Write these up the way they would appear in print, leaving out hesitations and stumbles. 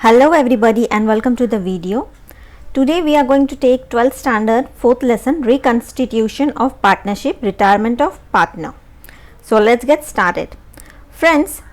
Hello everybody and welcome to the video. Today we are going to take 12th standard 4th lesson, reconstitution of partnership, retirement of partner. So let's get started. Friends,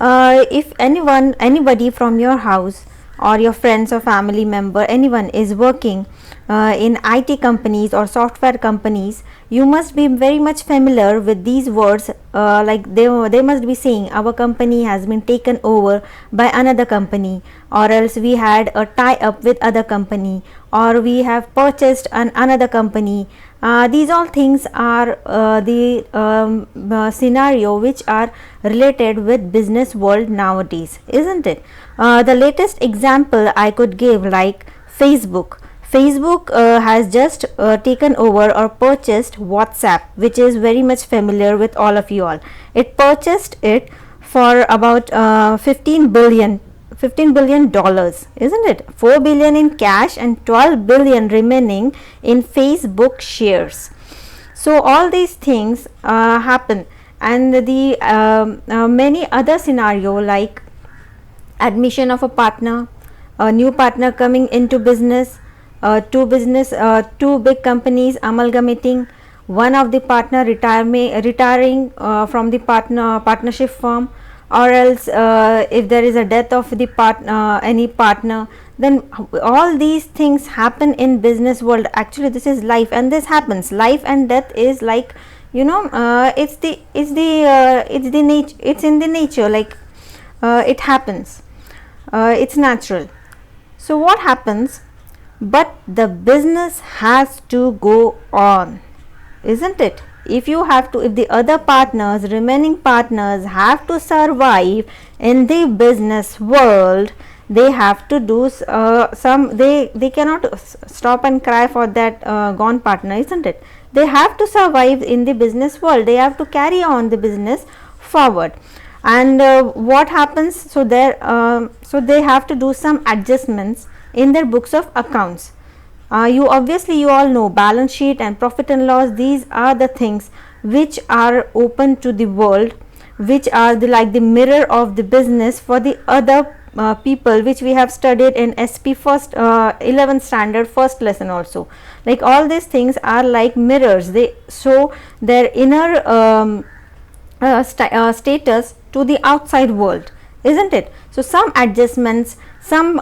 if anybody from your house or your friends or family member, anyone is working in IT companies or software companies, you must be very much familiar with these words, like they must be saying our company has been taken over by another company, or else we had a tie up with other company, or we have purchased another company. These all things are the scenario which are related with business world nowadays, isn't it? The latest example I could give, like Facebook has just taken over or purchased WhatsApp, which is very much familiar with all of you all. It purchased it for about $15 billion, isn't it? 4 billion in cash and 12 billion remaining in Facebook shares. So all these things happen, and the many other scenario like admission of a partner, a new partner coming into business, two big companies amalgamating, one of the partner retiring from the partnership firm, or else if there is a death of the any partner, then all these things happen in business world. Actually this is life and this happens. Life and death is like, you know, it's in the nature, like it happens, it's natural. So what happens? But the business has to go on, isn't it? If the other partners, remaining partners, have to survive in the business world, they have to do they cannot stop and cry for that gone partner, isn't it? They have to survive in the business world. They have to carry on the business forward. And what happens? So they have to do some adjustments in their books of accounts. You all know balance sheet and profit and loss. These are the things which are open to the world, which are like the mirror of the business for the other people, which we have studied in SP first 11th standard first lesson also. Like all these things are like mirrors. They show their inner status to the outside world, isn't it? So some adjustments, some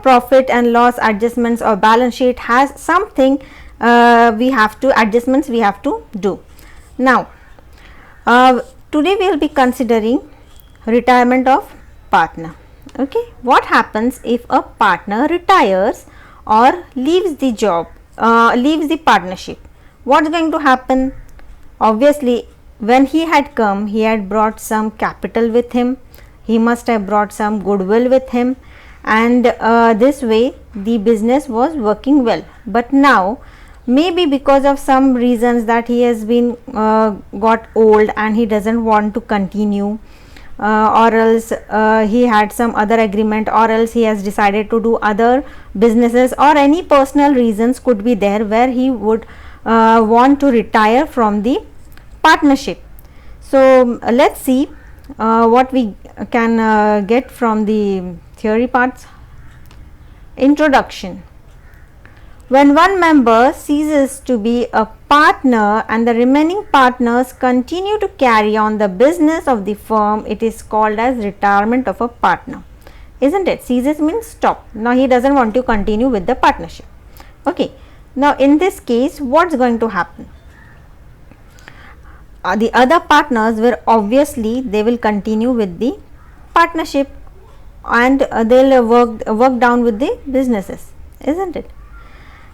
profit and loss adjustments, or balance sheet has something adjustments we have to do. Now today we will be considering retirement of partner. Okay, what happens if a partner retires or leaves the job, leaves the partnership? What's going to happen? Obviously, when he had come, he had brought some capital with him. He must have brought some goodwill with him, and this way the business was working well. But now, maybe because of some reasons that he has been got old and he doesn't want to continue, or else he had some other agreement, or else he has decided to do other businesses, or any personal reasons could be there where he would want to retire from the partnership. So let's see what we can get from the theory parts. Introduction. When one member ceases to be a partner and the remaining partners continue to carry on the business of the firm, it is called as retirement of a partner, isn't it? Ceases means stop. Now he doesn't want to continue with the partnership. Okay, now in this case what's going to happen? The other partners will obviously they will continue with the partnership, and they'll work down with the businesses, isn't it?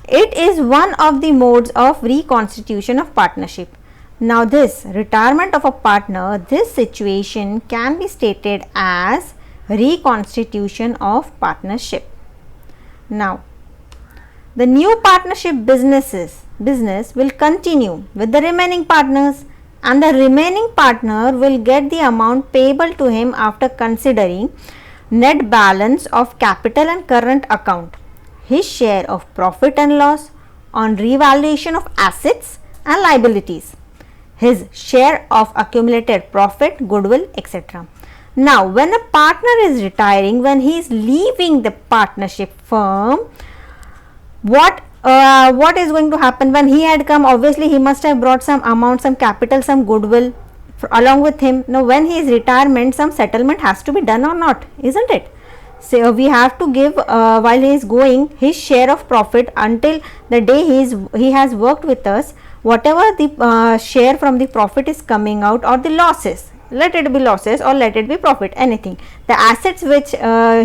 It is one of the modes of reconstitution of partnership. Now this retirement of a partner, this situation can be stated as reconstitution of partnership. Now the new partnership business will continue with the remaining partners, and the remaining partner will get the amount payable to him after considering net balance of capital and current account, his share of profit and loss on revaluation of assets and liabilities, his share of accumulated profit, goodwill, etc. Now when a partner is retiring, when he is leaving the partnership firm, what is going to happen? When he had come, obviously he must have brought some amount, some capital, some goodwill along with him. Now when he is retirement, some settlement has to be done or not, isn't it? So we have to give while he is going his share of profit until the day he has worked with us. Whatever the share from the profit is coming out, or the losses, let it be losses or let it be profit, anything, the assets which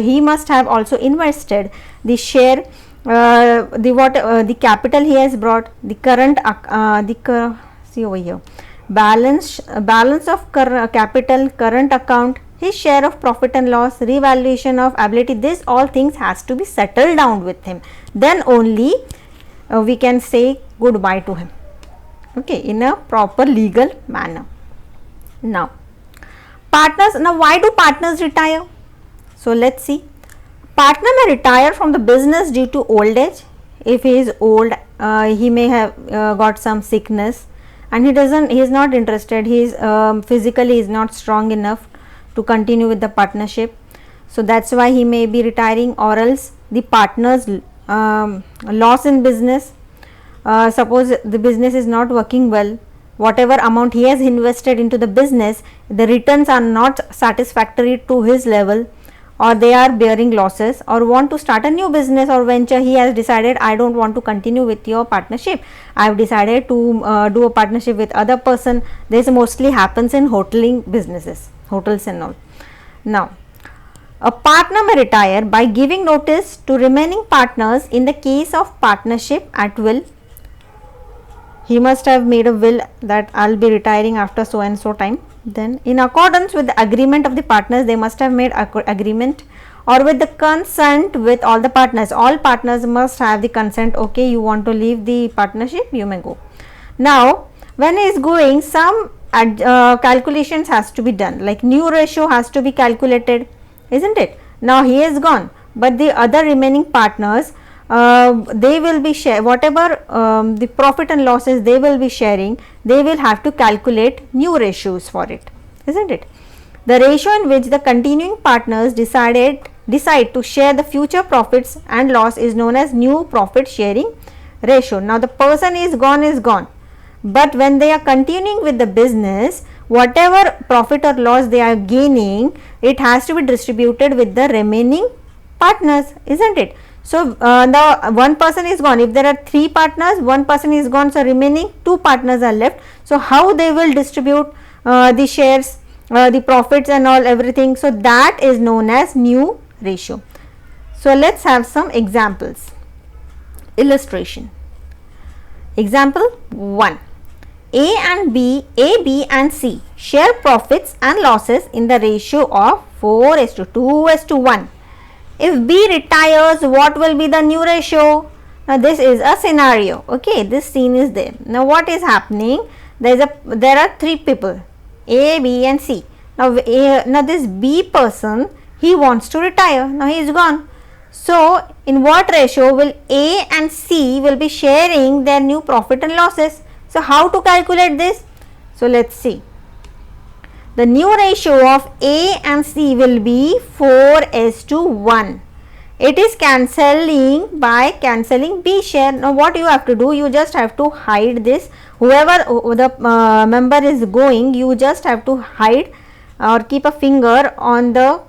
he must have also invested, the share, the capital he has brought, the current see over here, balance of capital, current account, his share of profit and loss, revaluation of ability, this all things has to be settled down with him. Then only we can say goodbye to him, okay, in a proper legal manner. Now partners, now why do partners retire? So let's see. Partner may retire from the business due to old age. If he is old, he may have got some sickness and he is not interested, he is physically is not strong enough to continue with the partnership, so that's why he may be retiring. Or else the partner's loss in business, suppose the business is not working well, whatever amount he has invested into the business, the returns are not satisfactory to his level, or they are bearing losses, or want to start a new business or venture, he has decided, I don't want to continue with your partnership, I have decided to do a partnership with other person. This mostly happens in hoteling businesses, hotels and all. Now a partner may retire by giving notice to remaining partners in the case of partnership at will. He must have made a will that I'll be retiring after so and so time. Then in accordance with the agreement of the partners, they must have made agreement, or with the consent with all the partners. All partners must have the consent, okay, you want to leave the partnership, you may go. Now when he is going, some calculations has to be done, like new ratio has to be calculated, isn't it? Now he is gone, but the other remaining partners, they will be share whatever the profit and losses they will be sharing, they will have to calculate new ratios for it, isn't it? The ratio in which the continuing partners decide to share the future profits and loss is known as new profit sharing ratio. Now the person is gone, but when they are continuing with the business, whatever profit or loss they are gaining, it has to be distributed with the remaining partners, isn't it? So the one person is gone, if there are 3 partners, one person is gone, so remaining 2 partners are left. So how they will distribute the shares, the profits and all, everything, so that is known as new ratio. So let's have some examples. Illustration. Example 1. A, B and C share profits and losses in the ratio of 4:2:1. If B retires, what will be the new ratio? Now this is a scenario, okay, this scene is there. Now what is happening? There are 3 people, A, B and C. Now this B person, he wants to retire, now he is gone. So in what ratio will A and C will be sharing their new profit and losses? So how to calculate this? So let's see. The new ratio of A and C will be 4:1. It is cancelling by cancelling B share. Now what you have to do, you just have to hide this. Whoever the member is going, you just have to hide or keep a finger on the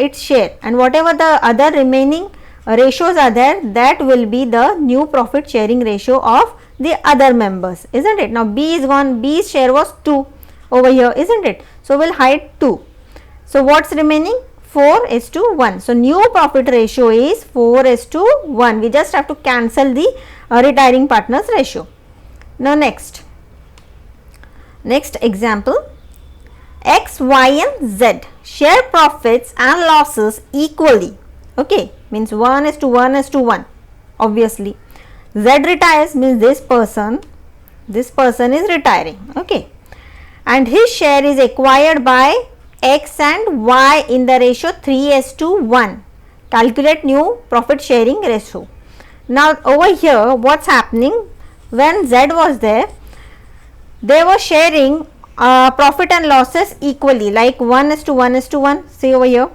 its share, and whatever the other remaining ratios are there, that will be the new profit sharing ratio of the other members, isn't it? Now B is gone, B's share was 2 over here, isn't it? So we'll hide 2. So what's remaining? 4:1. So new profit ratio is 4:1. We just have to cancel the retiring partners ratio. Now next example, X, Y and Z share profits and losses equally, okay, means 1:1:1. Obviously Z retires, means this person is retiring, okay, and his share is acquired by X and Y in the ratio 3:1. Calculate new profit sharing ratio. Now over here what's happening, when Z was there, they were sharing profit and losses equally, like 1:1:1. See over here,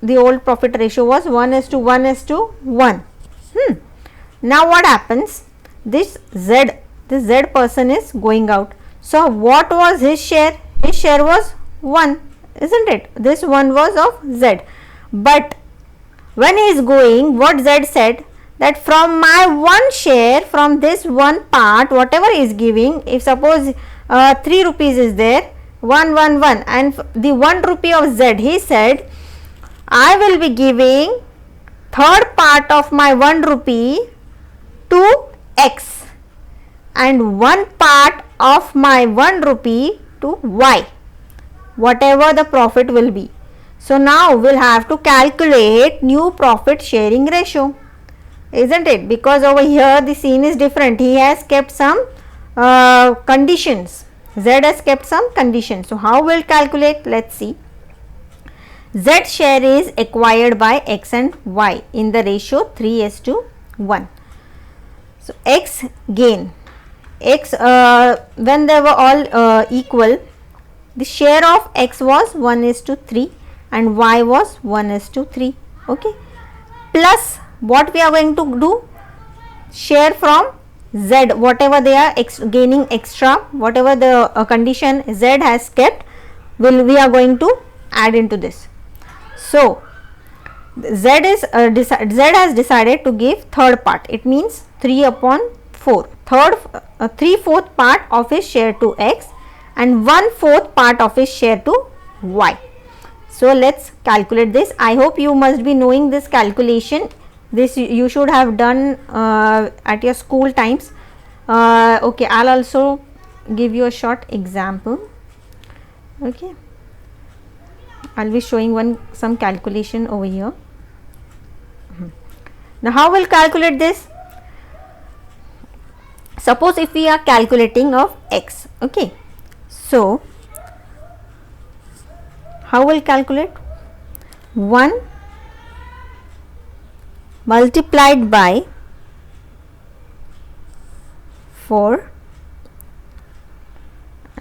the old profit ratio was 1:1:1. Now what happens? This Z person is going out. So what was his share? His share was 1, isn't it? This 1 was of Z. But when he is going, what Z said, that from my 1 share, from this 1 part, whatever he is giving, if suppose 3 rupees is there, 1, 1, 1, and the 1 rupee of Z, he said, I will be giving third part of my 1 rupee to X and 1 part of my 1 rupee to Y, whatever the profit will be. So now we'll have to calculate new profit sharing ratio, isn't it? Because over here the scene is different. He has kept some conditions. Z has kept some conditions. So how we'll calculate? Let's see. Z share is acquired by X and Y in the ratio 3:1. So X gain, X when they were all equal, the share of X was 1:3 and Y was 1:3. Okay, plus what we are going to do, share from Z, whatever they are gaining extra, whatever the condition Z has kept, we are going to add into this. So Z has decided to give third part. It means 3/4. Third 3/4 part of his share to X and 1/4 part of his share to Y. So let's calculate this. I hope you must be knowing this calculation. This you should have done at your school times. Okay, I'll also give you a short example. Okay, I'll be showing some calculation over here. Now how we'll calculate this? Suppose if we are calculating of X, okay, so how we'll calculate? 1 multiplied by 4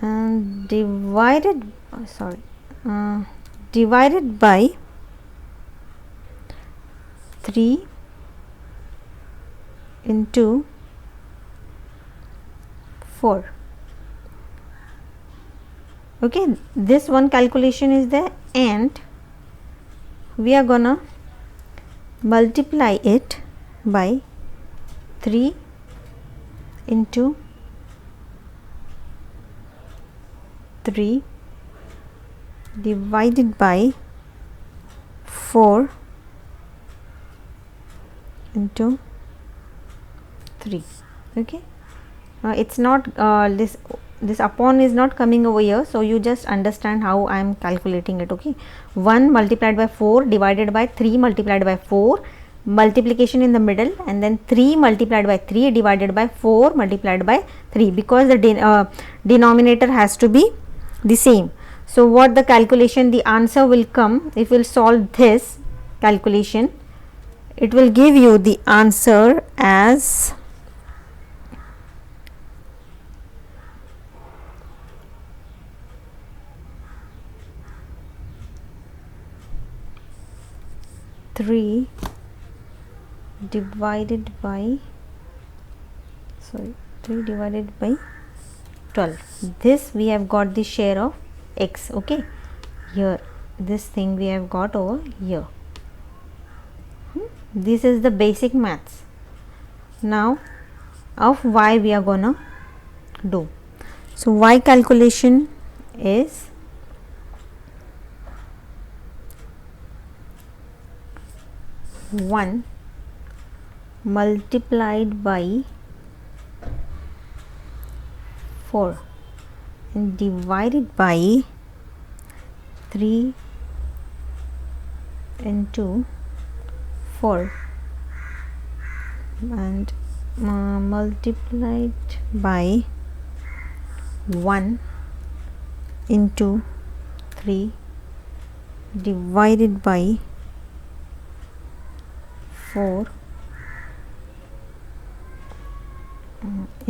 and divided by 3 into 4. Okay, this one calculation is there, and we are gonna multiply it by 3 into 3 divided by 4 into 3. Okay, it's not this upon is not coming over here, so you just understand how I am calculating it. Okay, 1 multiplied by 4 divided by 3 multiplied by 4, multiplication in the middle, and then 3 multiplied by 3 divided by 4 multiplied by 3, because the denominator has to be the same. So what the calculation, the answer will come if we will solve this calculation. It will give you the answer as 3 divided by 12. This we have got the share of X. Okay, here this thing we have got over here. This is the basic maths. Now of Y we are gonna do. So Y calculation is 1 multiplied by 4 and divided by 3 into 4 and multiplied by 1 into 3 divided by 4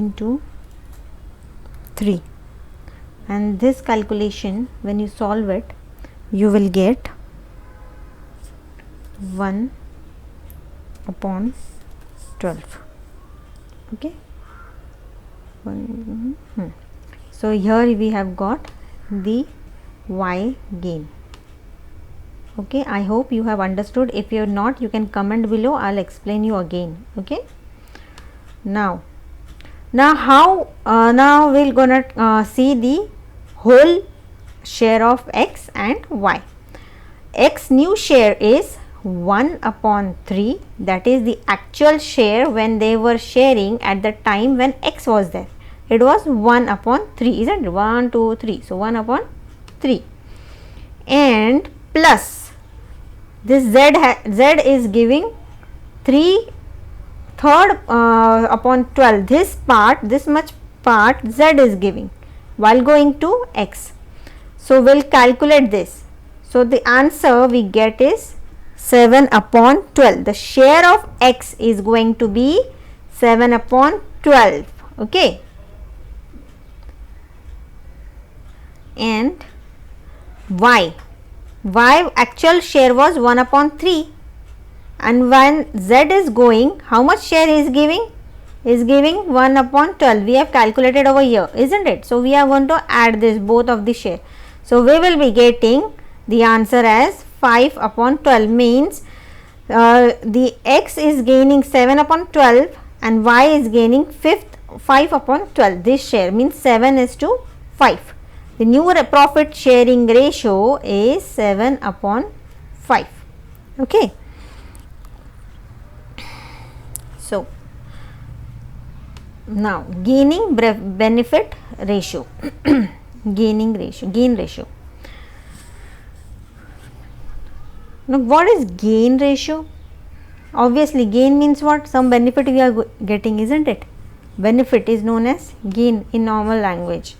into 3. and this calculation, when you solve it, you will get 1 upon 12. Okay. So here we have got the y gain. Okay, I hope you have understood. If you are not, you can comment below, I'll explain you again. Okay. Now how now we're gonna see the whole share of x and y. X new share is 1 upon 3, that is the actual share when they were sharing at the time when x was there. It was 1 upon 3, isn't it? 1, 2, 3. So 1 upon 3, and plus this z is giving 3 third upon 12. This part, this much part z is giving while going to x. So we'll calculate this. So the answer we get is 7 upon 12. The share of x is going to be 7 upon 12. Okay. And y actual share was 1 upon 3, and when z is going, how much share is giving? Is giving 1 upon 12. We have calculated over here, isn't it? So we are going to add this both of the share. So we will be getting the answer as 5 upon 12, means the x is gaining 7 upon 12 and y is gaining 5 upon 12. This share means 7 is to 5. The new profit sharing ratio is 7 upon 5. Okay. So now gaining benefit ratio, gain ratio. Now what is gain ratio? Obviously gain means what? Some benefit we are getting, isn't it? Benefit is known as gain in normal language.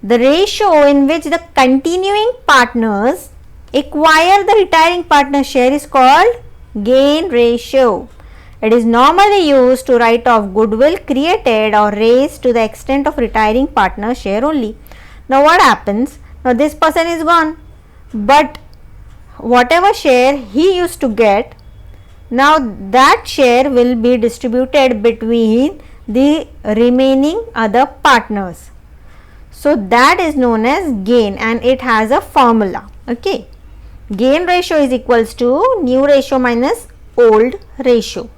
The ratio in which the continuing partners acquire the retiring partner share is called gain ratio. It is normally used to write off goodwill created or raised to the extent of retiring partner share only. Now what happens? Now this person is gone, but whatever share he used to get, now that share will be distributed between the remaining other partners. So that is known as gain, and it has a formula. Okay. Gain ratio is equals to new ratio minus old ratio.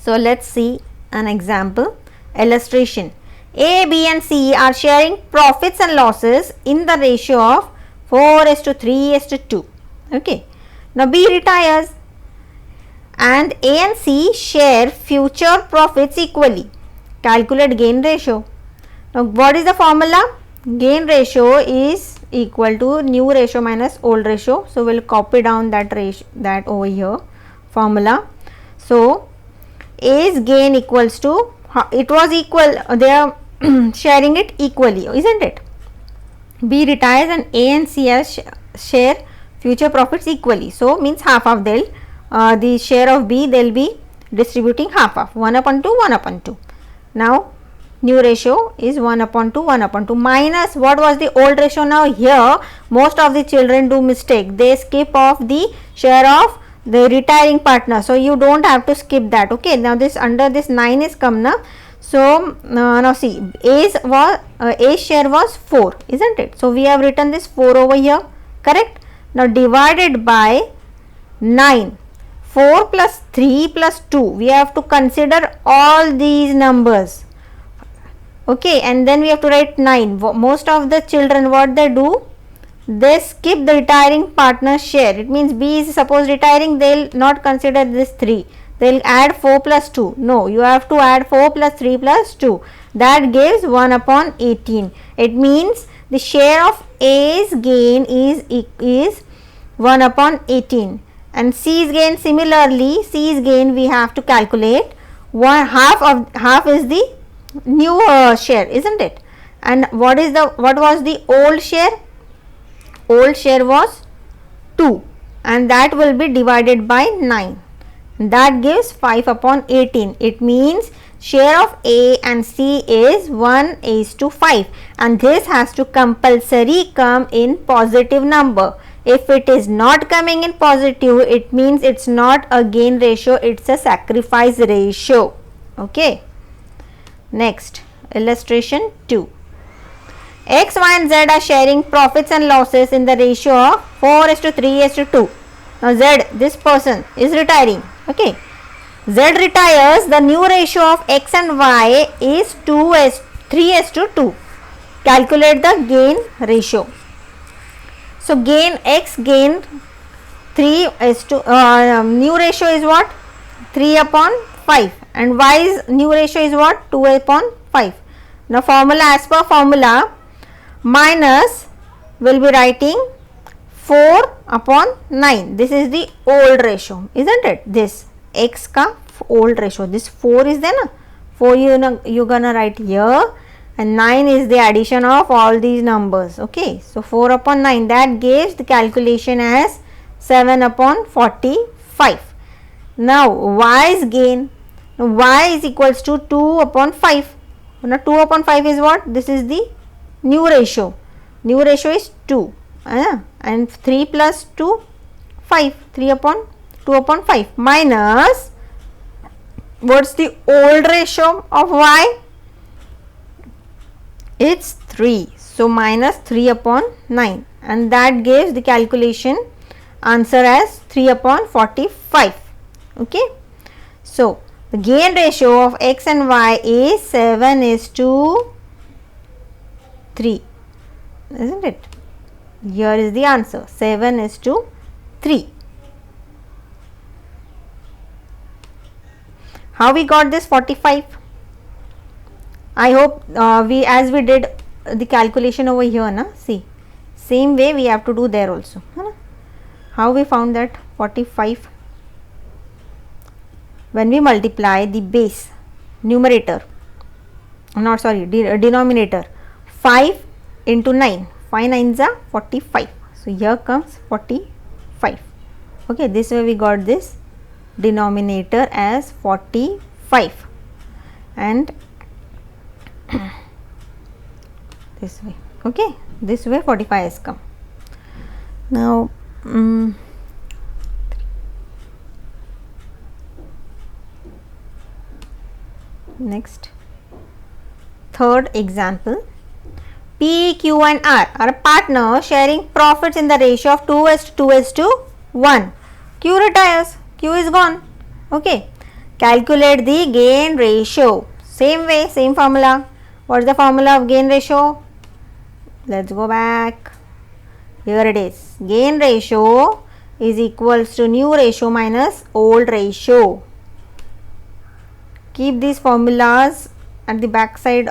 So let's see an example illustration. A, B and C are sharing profits and losses in the ratio of 4:3:2. Okay. Now B retires and A and C share future profits equally. Calculate gain ratio. Now what is the formula? Gain ratio is equal to new ratio minus old ratio. So we'll copy down that ratio, that over here formula. So A's gain equals to, it was equal, they are sharing it equally, isn't it? B retires and A and C share future profits equally. So means half of they'll the share of B they'll be distributing half of 1 upon 2, 1 upon 2. Now new ratio is 1 upon 2, 1 upon 2 minus what was the old ratio. Now here most of the children do mistake, they skip off the share of the retiring partner, so you don't have to skip that. Okay. Now this under this 9 is come now. So now see, A's share was 4, isn't it? So we have written this 4 over here, correct? Now divided by 9, 4 plus 3 plus 2, we have to consider all these numbers. Okay, and then we have to write 9. Most of the children, what they do, they skip the retiring partner share. It means B is suppose retiring, they will not consider this 3. They will add 4 plus 2. No, you have to add 4 plus 3 plus 2. That gives 1 upon 18. It means the share of A's gain is 1 upon 18. And C's gain similarly, C's gain we have to calculate. Half is the new share, isn't it? And what was the old share? Old share was 2, and that will be divided by 9. That gives 5 upon 18. It means share of A and C is 1:5, and this has to compulsory come in positive number. If it is not coming in positive, it means it's not a gain ratio, it's a sacrifice ratio. Okay. Next, illustration 2. X, Y and Z are sharing profits and losses in the ratio of 4:3:2. Now Z, this person is retiring. Okay. Z retires, the new ratio of X and Y is 3:2. Calculate the gain ratio. So gain X gain 3:, new ratio is what? 3/5, and Y's new ratio is what? 2/5. Now formula, as per formula, minus will be writing 4/9. This is the old ratio, isn't it? This X ka old ratio. This 4 is there na? 4 you gonna write here, and 9 is the addition of all these numbers. Okay, so 4/9, that gives the calculation as 7/45. Now Y's gain, Y is equals to 2/5. Now 2/5 is what? This is the new ratio. New ratio is 2, and 3 plus 2, 5. 3/2/5 minus, what's the old ratio of Y? It's 3. So minus 3/9, and that gives the calculation answer as 3/45. Okay. So the gain ratio of X and Y is 7:3, isn't it? Here is the answer, 7:3. How we got this 45? I hope as we did the calculation over here, na? See, same way we have to do there also. How we found that 45? When we multiply the base, numerator, denominator, 5 into 9, 5 9s are 45. So here comes 45. Okay, this way we got this denominator as 45, and this way. Okay, this way 45 has come. Now next, third example. P, Q and R are a partner sharing profits in the ratio of 2:1. Q retires, Q is gone. Okay, calculate the gain ratio. Same way, same formula. What is the formula of gain ratio? Let's go back. Here it is. Gain ratio is equals to new ratio minus old ratio. Keep these formulas at the back side,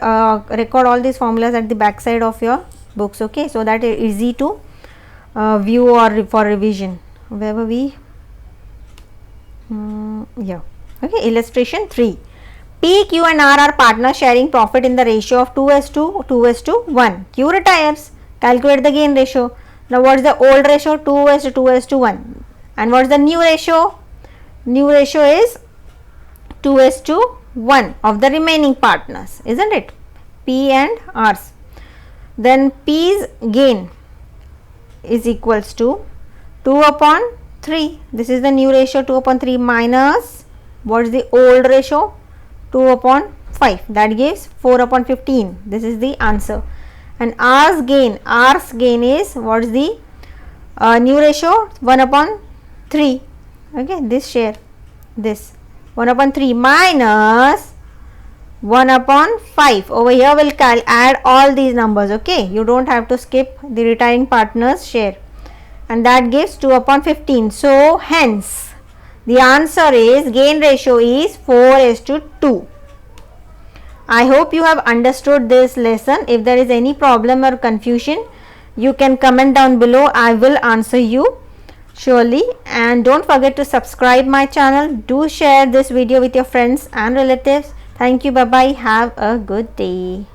record all these formulas at the back side of your books, okay, so that it is easy to view or for revision wherever we yeah. Okay, illustration 3. P, Q and R are partners sharing profit in the ratio of 2:1. Q retires, calculate the gain ratio. Now what is the old ratio? 2:1. And what is the new ratio? New ratio is 2:1 of the remaining partners, isn't it? P and R's. Then P's gain is equals to 2/3. This is the new ratio, 2/3 minus what is the old ratio? 2/5. That gives 4/15. This is the answer. And R's gain is what is the new ratio? 1/3. Okay, this share, this 1/3 minus 1/5. Over here we'll add all these numbers. Okay, you don't have to skip the retiring partners share, and that gives 2/15. So hence the answer is gain ratio is 4:2. I hope you have understood this lesson. If there is any problem or confusion, you can comment down below. I will answer you surely. And don't forget to subscribe my channel. Do share this video with your friends and relatives. Thank you. Bye bye. Have a good day.